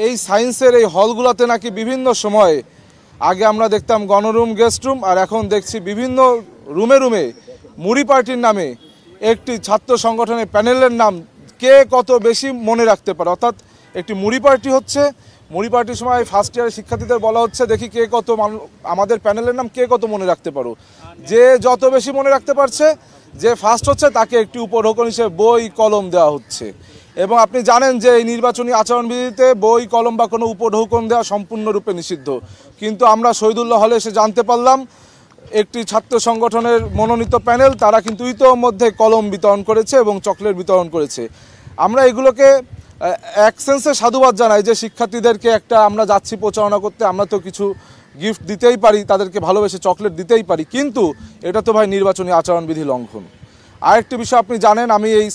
এই সায়েন্সের এই হলগুলোতে নাকি বিভিন্ন সময়ে আগে আমরা দেখতাম গণরুম, গেস্ট রুম, আর এখন দেখছি বিভিন্ন রুমে রুমে মুড়ি পার্টির নামে একটি ছাত্র সংগঠনের প্যানেলের নাম কে কত বেশি মনে রাখতে পারে। অর্থাৎ একটি মুড়ি পার্টি হচ্ছে, মুড়ি পার্টির সময় ফার্স্ট ইয়ারের শিক্ষার্থীদের বলা হচ্ছে দেখি কে কত আমাদের প্যানেলের নাম কে কত মনে রাখতে পারো। যে যত বেশি মনে রাখতে পারছে, যে ফার্স্ট হচ্ছে তাকে একটি উপঢৌকন হিসেবে বই কলম দেওয়া হচ্ছে। এবং আপনি জানেন যে এই নির্বাচনী আচরণবিধিতে বই কলম বা কোনো উপঢৌকন দেওয়া সম্পূর্ণরূপে নিষিদ্ধ। কিন্তু আমরা শহীদুল্লাহ হলে এসে জানতে পারলাম একটি ছাত্র সংগঠনের মনোনীত প্যানেল তারা কিন্তু ইতোমধ্যে কলম বিতরণ করেছে এবং চকলেট বিতরণ করেছে। আমরা এগুলোকে এক সেন্সে সাধুবাদ জানাই যে শিক্ষার্থীদেরকে একটা আমরা যাচ্ছি প্রচারণা করতে, আমরা তো কিছু গিফট দিতেই পারি, তাদেরকে ভালোবেসে চকলেট দিতেই পারি, কিন্তু এটা তো ভাই নির্বাচনী আচরণবিধি লঙ্ঘন। আরেকটি বিষয় আপনি জানেন, আমি এই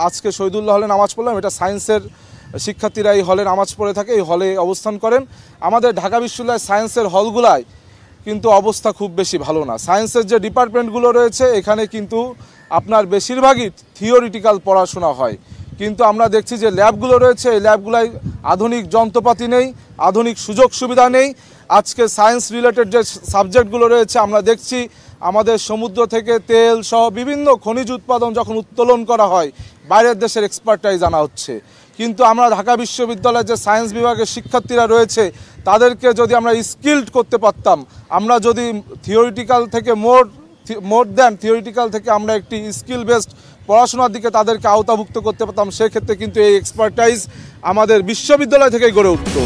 আজকে শহীদুল্লাহ হলে নামাজ পড়লাম, এটা সায়েন্সের শিক্ষার্থীরা এই হলে নামাজ পড়ে থাকে, এই হলে অবস্থান করেন। আমাদের ঢাকা বিশ্ববিদ্যালয়ের সায়েন্সের হলগুলায় কিন্তু অবস্থা খুব বেশি ভালো না। সায়েন্সের যে ডিপার্টমেন্টগুলো রয়েছে এখানে কিন্তু আপনার বেশিরভাগই থিওরিটিক্যাল পড়াশোনা হয়, কিন্তু আমরা দেখছি যে ল্যাবগুলো রয়েছে এই ল্যাবগুলোয় আধুনিক যন্ত্রপাতি নেই, আধুনিক সুযোগ সুবিধা নেই। আজকে সায়েন্স রিলেটেড যে সাবজেক্টগুলো রয়েছে আমরা দেখছি আমাদের সমুদ্র থেকে তেল সহ বিভিন্ন খনিজ উৎপাদন যখন উত্তোলন করা হয় বাইরের দেশের এক্সপার্টাইজ আনা হচ্ছে, কিন্তু আমরা ঢাকা বিশ্ববিদ্যালয়ের যে সায়েন্স বিভাগের শিক্ষার্থীরা রয়েছে তাদেরকে যদি আমরা স্কিলড করতে পারতাম, আমরা যদি থিওরিটিক্যাল থেকে মোর দ্যান থিওরিটিক্যাল থেকে আমরা একটি স্কিল বেসড পড়াশোনার দিকে তাদেরকে আওতাভুক্ত করতে পারতাম, সেক্ষেত্রে কিন্তু এই এক্সপার্টাইজ আমাদের বিশ্ববিদ্যালয় থেকেই গড়ে উঠত।